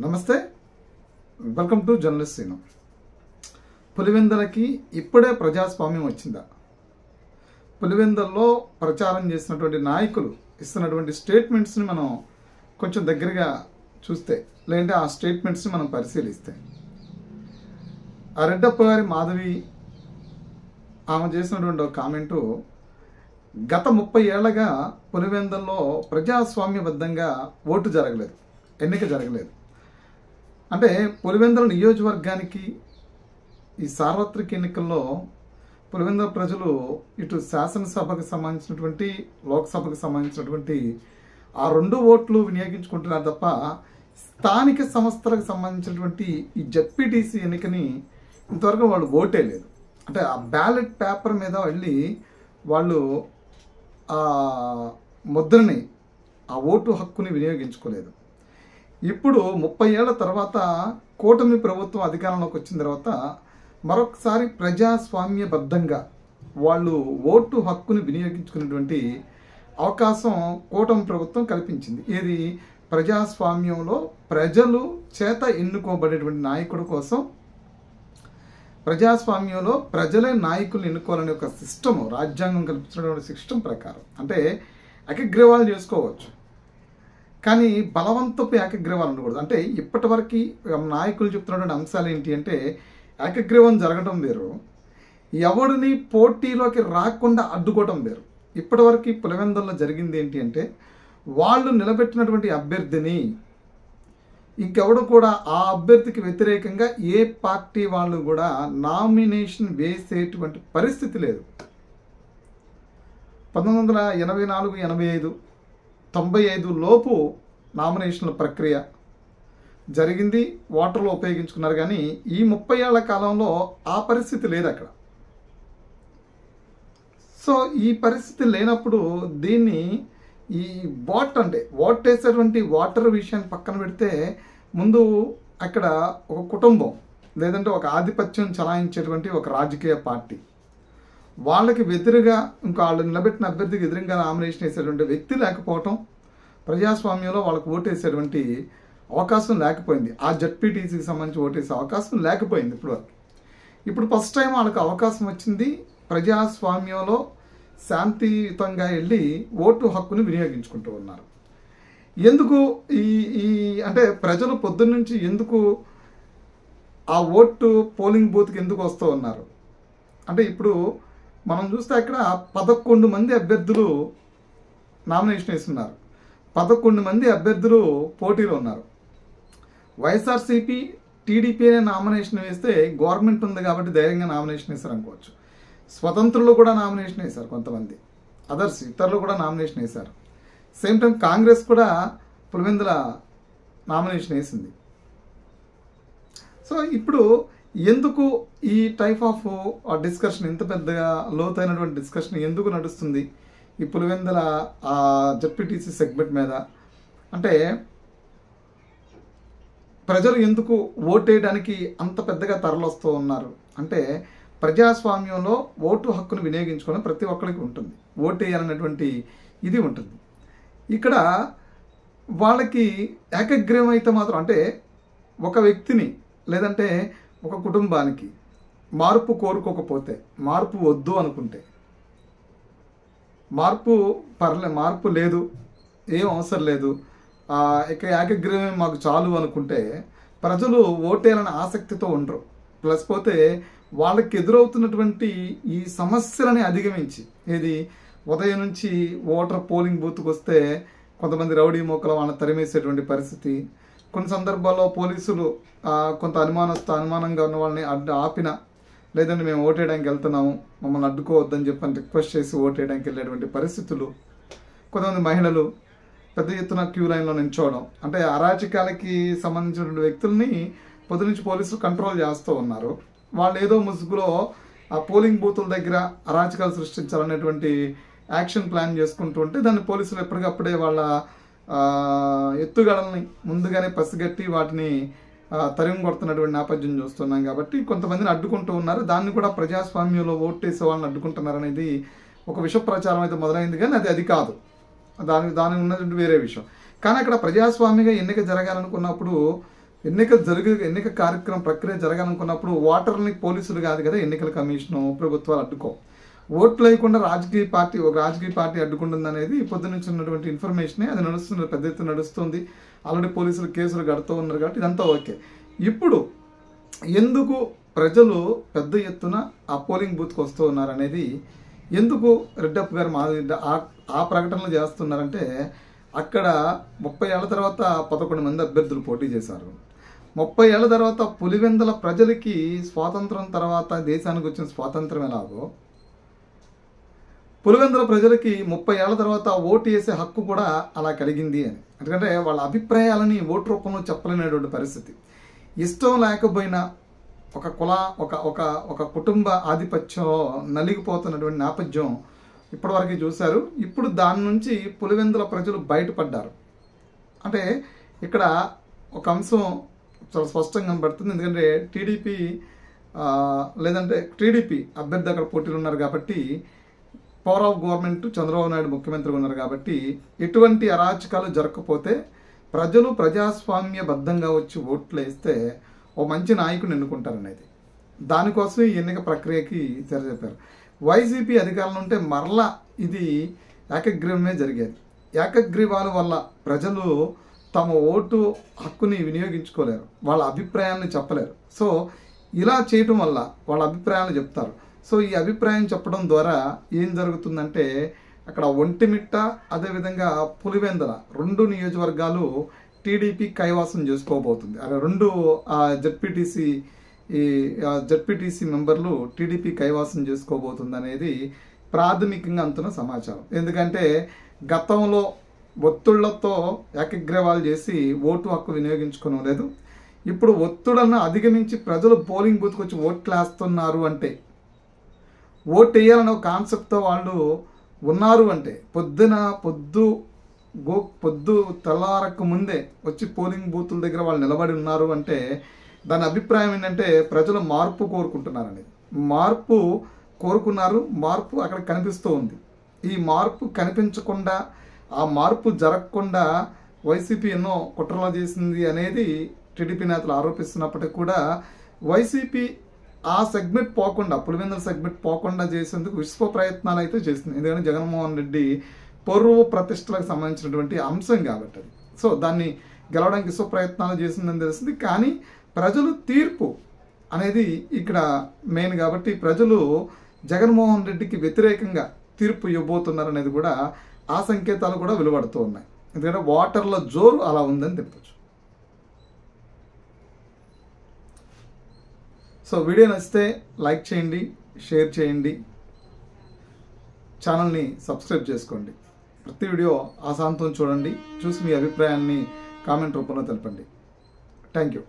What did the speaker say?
నమస్తే, welcome to journalist scene. పులివెందులకి ఇప్పుడే ప్రజాస్వామ్యం వచ్చిందా? పులివెందుల్లో ప్రచారం చేసినటువంటి నాయకులు ఇస్తున్నటువంటి స్టేట్మెంట్స్ని మనం కొంచెం దగ్గరగా చూస్తే, లేదంటే ఆ స్టేట్మెంట్స్ని మనం పరిశీలిస్తే, ఆ రెడ్డప్ప గారి మాధవి ఆమె చేసినటువంటి ఒక కామెంటు, గత 30 ఏళ్లగా పులివెందుల్లో ప్రజాస్వామ్యబద్ధంగా ఓటు జరగలేదు, ఎన్నిక జరగలేదు. అంటే పులివెందుల నియోజకవర్గానికి ఈ సార్వత్రిక ఎన్నికల్లో పులివెందుల ప్రజలు ఇటు శాసనసభకు సంబంధించినటువంటి లోక్సభకు సంబంధించినటువంటి ఆ 2 ఓట్లు వినియోగించుకుంటున్నారు తప్ప స్థానిక సంస్థలకు సంబంధించినటువంటి ఈ జెడ్పీటీసీ ఎన్నికని ఇంతవరకు వాళ్ళు ఓటే లేదు. అంటే ఆ బ్యాలెట్ పేపర్ మీద వెళ్ళి వాళ్ళు ఆ ముద్రని, ఆ ఓటు హక్కుని వినియోగించుకోలేదు. ఇప్పుడు 30 ఏళ్ల తర్వాత కూటమి ప్రభుత్వం అధికారంలోకి వచ్చిన తర్వాత మరొకసారి ప్రజాస్వామ్యబద్ధంగా వాళ్ళు ఓటు హక్కుని వినియోగించుకునేటువంటి అవకాశం కూటమి ప్రభుత్వం కల్పించింది. ఏది? ప్రజాస్వామ్యంలో ప్రజలు చేత ఎన్నుకోబడేటువంటి నాయకుడి కోసం, ప్రజాస్వామ్యంలో ప్రజలే నాయకులను ఎన్నుకోవాలనే ఒక సిస్టమ్, రాజ్యాంగం కల్పించినటువంటి సిస్టమ్ ప్రకారం అంటే ఏకగ్రీవాలు చేసుకోవచ్చు, కానీ బలవంతపు ఏకగ్రీవాలు ఉండకూడదు. అంటే ఇప్పటి వరకు నాయకులు చెప్తున్నటువంటి అంశాలు ఏంటి అంటే, ఏకగ్రీవం జరగడం వేరు, ఎవరిని పోటీలోకి రాకుండా అడ్డుకోవడం వేరు. ఇప్పటివరకు పులివెందుల్లో జరిగింది ఏంటి అంటే, వాళ్ళు నిలబెట్టినటువంటి అభ్యర్థిని ఇంకెవడు కూడా ఆ అభ్యర్థికి వ్యతిరేకంగా ఏ పార్టీ వాళ్ళు కూడా నామినేషన్ వేసేటువంటి పరిస్థితి లేదు. 1984, 85, 95 లోపు నామినేషన్ల ప్రక్రియ జరిగింది, ఓటర్లు ఉపయోగించుకున్నారు. కానీ ఈ 30 ఏళ్ల కాలంలో ఆ పరిస్థితి లేదు అక్కడ. సో ఈ పరిస్థితి లేనప్పుడు దీన్ని ఈ ఓట్ వేసేటువంటి ఓటర్ విషయాన్ని పక్కన పెడితే, ముందు అక్కడ ఒక కుటుంబం లేదంటే ఒక ఆధిపత్యం చలాయించేటువంటి ఒక రాజకీయ పార్టీ, వాళ్ళకి వ్యతిరేకంగా ఇంకా వాళ్ళు నిలబెట్టిన అభ్యర్థికి ఎదురుగా నామినేషన్ వేసేటువంటి వ్యక్తి లేకపోవటం, ప్రజాస్వామ్యంలో వాళ్ళకు ఓటేసేటువంటి అవకాశం లేకపోయింది. ఆ జెడ్పీటీసీకి సంబంధించి ఓటేసే అవకాశం లేకపోయింది ఇప్పటివరకు. ఇప్పుడు ఫస్ట్ టైం వాళ్ళకి అవకాశం వచ్చింది. ప్రజాస్వామ్యంలో శాంతియుతంగా వెళ్ళి ఓటు హక్కుని వినియోగించుకుంటూ ఉన్నారు. ఎందుకు ఈ అంటే ప్రజలు పొద్దున్నుంచి ఎందుకు ఆ ఓటు పోలింగ్ బూత్కి ఎందుకు వస్తూ ఉన్నారు అంటే, ఇప్పుడు మనం చూస్తే అక్కడ 11 మంది అభ్యర్థులు నామినేషన్ వేస్తున్నారు, 11 మంది అభ్యర్థులు పోటీలో ఉన్నారు. వైఎస్ఆర్సీపీ, టీడీపీ అనే నామినేషన్ వేస్తే గవర్నమెంట్ ఉంది కాబట్టి ధైర్యంగా నామినేషన్ వేశారు అనుకోవచ్చు. స్వతంత్రులు కూడా నామినేషన్ వేశారు, కొంతమంది అదర్స్ ఇతరులు కూడా నామినేషన్ వేశారు. సేమ్ టైం కాంగ్రెస్ కూడా పులివెందుల నామినేషన్ వేసింది. సో ఇప్పుడు ఎందుకు ఈ టైప్ ఆఫ్ డిస్కషన్, ఇంత పెద్దగా లోతైనటువంటి డిస్కషన్ ఎందుకు నడుస్తుంది ఈ పులివెందుల జెడ్పీటీసీ సెగ్మెంట్ మీద అంటే, ప్రజలు ఎందుకు ఓటేయడానికి అంత పెద్దగా తరలొస్తూ ఉన్నారు అంటే, ప్రజాస్వామ్యంలో ఓటు హక్కును వినియోగించుకోవడం ప్రతి ఒక్కరికి ఉంటుంది, ఓటేయాలన్నటువంటి ఇది ఉంటుంది. ఇక్కడ వాళ్ళకి ఏకగ్రీవం అయితే మాత్రం, అంటే ఒక వ్యక్తిని లేదంటే ఒక కుటుంబానికి మార్పు కోరుకోకపోతే, మార్పు వద్దు అనుకుంటే, మార్పు లేదు, ఏం అవసరం లేదు, ఇక ఏకగ్రీవం మాకు చాలు అనుకుంటే ప్రజలు ఓటేయాలని ఆసక్తితో ఉండరు. ప్లస్ పోతే వాళ్ళకి ఎదురవుతున్నటువంటి ఈ సమస్యలని అధిగమించి, ఏది ఉదయం నుంచి ఓటర్ పోలింగ్ బూత్కి వస్తే కొంతమంది రౌడీ మోకల వాళ్ళని తరిమేసేటువంటి పరిస్థితి, కొన్ని సందర్భాల్లో పోలీసులు కొంత అనుమానంగా ఉన్న వాళ్ళని ఆపిన, లేదంటే మేము ఓటేయడానికి వెళ్తున్నాము మమ్మల్ని అడ్డుకోవద్దని చెప్పని రిక్వెస్ట్ చేసి ఓటేయడానికి వెళ్ళేటువంటి పరిస్థితులు, కొంతమంది మహిళలు పెద్ద ఎత్తున క్యూ లైన్లో నిల్చోవడం, అంటే అరాచకాలకి సంబంధించినటువంటి వ్యక్తుల్ని పొద్దు నుంచి పోలీసులు కంట్రోల్ చేస్తూ ఉన్నారు. వాళ్ళు ఏదో ముసుగులో ఆ పోలింగ్ బూతుల దగ్గర అరాచకాలు సృష్టించాలనేటువంటి యాక్షన్ ప్లాన్ చేసుకుంటూ ఉంటే, దాన్ని పోలీసులు ఎప్పటికప్పుడే వాళ్ళ ఎత్తుగడల్ని ముందుగానే పసిగట్టి వాటిని తరిమి కొడుతున్నటువంటి నేపథ్యం చూస్తున్నాం. కాబట్టి కొంతమందిని అడ్డుకుంటూ ఉన్నారు. దాన్ని కూడా ప్రజాస్వామ్యంలో ఓటేసే వాళ్ళని అడ్డుకుంటున్నారు అనేది ఒక విష ప్రచారం అయితే మొదలైంది. కానీ అది కాదు, దాని ఉన్నటువంటి వేరే విషయం. కానీ అక్కడ ప్రజాస్వామ్యంగా ఎన్నిక జరగాలనుకున్నప్పుడు ఎన్నిక కార్యక్రమం ప్రక్రియ జరగాలనుకున్నప్పుడు ఓటర్ని పోలీసులు కాదు కదా ఎన్నికల కమిషను ప్రభుత్వాలు అడ్డుకో. ఓట్లు వేయకుండా ఒక రాజకీయ పార్టీ అడ్డుకుంటుంది అనేది పొద్దు నుంచి ఉన్నటువంటి ఇన్ఫర్మేషనే. అది నడుస్తున్నది, పెద్ద ఎత్తున నడుస్తుంది. ఆల్రెడీ పోలీసులు కేసులు కడుతూ ఉన్నారు కాబట్టి ఇదంతా ఓకే. ఇప్పుడు ఎందుకు ప్రజలు పెద్ద ఎత్తున ఆ పోలింగ్ బూత్కి వస్తూ ఉన్నారు అనేది, ఎందుకు రెడ్డప్ప గారు ఆ ప్రకటనలు చేస్తున్నారంటే, అక్కడ 30 ఏళ్ల తర్వాత 11 మంది అభ్యర్థులు పోటీ చేశారు. 30 ఏళ్ల తర్వాత పులివెందుల ప్రజలకి స్వాతంత్రం తర్వాత దేశానికి వచ్చిన స్వాతంత్రం ఎలాగో, పులివెందుల ప్రజలకి 30 ఏళ్ల తర్వాత ఓటు వేసే హక్కు కూడా అలా కలిగింది అని. ఎందుకంటే వాళ్ళ అభిప్రాయాలని ఓటు రూపంలో చెప్పలేనటువంటి పరిస్థితి. ఇష్టం లేకపోయినా ఒక కుటుంబ ఆధిపత్యంలో నలిగిపోతున్నటువంటి నేపథ్యం ఇప్పటివరకు చూశారు. ఇప్పుడు దాని నుంచి పులివెందుల ప్రజలు బయటపడ్డారు. అంటే ఇక్కడ ఒక అంశం చాలా స్పష్టంగా కనబడుతుంది. ఎందుకంటే టీడీపీ అభ్యర్థి అక్కడ పోటీలు ఉన్నారు కాబట్టి, power of government Chandrababu Naidu ముఖ్యమంత్రిగా ఉన్నారు కాబట్టి, ఎటువంటి అరాచకాలు జరగకపోతే ప్రజలు ప్రజాస్వామ్యబద్ధంగా వచ్చి ఓట్లు వేస్తే ఓ మంచి నాయకుని ఎన్నుకుంటారనేది, దానికోసం ఈ ఎన్నిక ప్రక్రియకి తెరచెప్పారు. వైసీపీ అధికారంలో ఉంటే మరలా ఇది ఏకగ్రీవమే జరిగేది. ఏకగ్రీవాల వల్ల ప్రజలు తమ ఓటు హక్కుని వినియోగించుకోలేరు, వాళ్ళ అభిప్రాయాన్ని చెప్పలేరు. సో ఇలా చేయటం వల్ల వాళ్ళ అభిప్రాయాలను చెప్తారు. సో ఈ అభిప్రాయం చెప్పడం ద్వారా ఏం జరుగుతుందంటే, అక్కడ ఒంటిమిట్ట అదేవిధంగా పులివెందుల 2 నియోజకవర్గాలు టీడీపీ కైవాసం చేసుకోబోతుంది. అలా 2 జడ్పీటీసీ మెంబర్లు టీడీపీ కైవాసం చేసుకోబోతుంది అనేది ప్రాథమికంగా అంతున్న సమాచారం. ఎందుకంటే గతంలో ఒత్తిళ్లతో ఏకగ్రీవాలు చేసి ఓటు హక్కు వినియోగించుకోవడం లేదు. ఇప్పుడు ఒత్తిళ్లను అధిగమించి ప్రజలు పోలింగ్ బూత్కి వచ్చి ఓట్లు వేస్తున్నారు అంటే, ఓటు వేయాలనే ఒక కాన్సెప్ట్తో వాళ్ళు ఉన్నారు అంటే, పొద్దు తెల్లారక ముందే వచ్చి పోలింగ్ బూతుల దగ్గర వాళ్ళు నిలబడి ఉన్నారు అంటే, దాని అభిప్రాయం ఏంటంటే ప్రజలు మార్పు కోరుకుంటున్నారనేది. మార్పు కోరుకున్నారు, మార్పు అక్కడ కనిపిస్తూ ఉంది. ఈ మార్పు కనిపించకుండా, ఆ మార్పు జరగకుండా వైసీపీ ఎన్నో కుట్రలు చేసింది అనేది టీడీపీ నేతలు ఆరోపిస్తున్నప్పటికీ కూడా, వైసీపీ ఆ సెగ్మెంట్ పోకుండా, పులివెందుల సెగ్మెంట్ పోకుండా చేసేందుకు విశ్వ ప్రయత్నాలు అయితే చేస్తుంది. ఎందుకంటే జగన్మోహన్ రెడ్డి పరువు ప్రతిష్టలకు సంబంధించినటువంటి అంశం కాబట్టి అది. సో దాన్ని గెలవడానికి విశ్వ ప్రయత్నాలు చేసిందని తెలిసింది. కానీ ప్రజలు తీర్పు అనేది ఇక్కడ మెయిన్ కాబట్టి, ప్రజలు జగన్మోహన్ రెడ్డికి వ్యతిరేకంగా తీర్పు ఇవ్వబోతున్నారు అనేది కూడా ఆ సంకేతాలు కూడా వెలువడుతూ ఉన్నాయి. ఎందుకంటే ఓటర్ల జోరు అలా ఉందని చెప్పచ్చు. సో వీడియో నచ్చితే లైక్ చేయండి, షేర్ చేయండి, ఛానల్ని సబ్స్క్రైబ్ చేసుకోండి. ప్రతి వీడియో ఆశాంతం చూడండి, చూసి మీ అభిప్రాయాన్ని కామెంట్ రూపంలో తెలపండి. Thank you.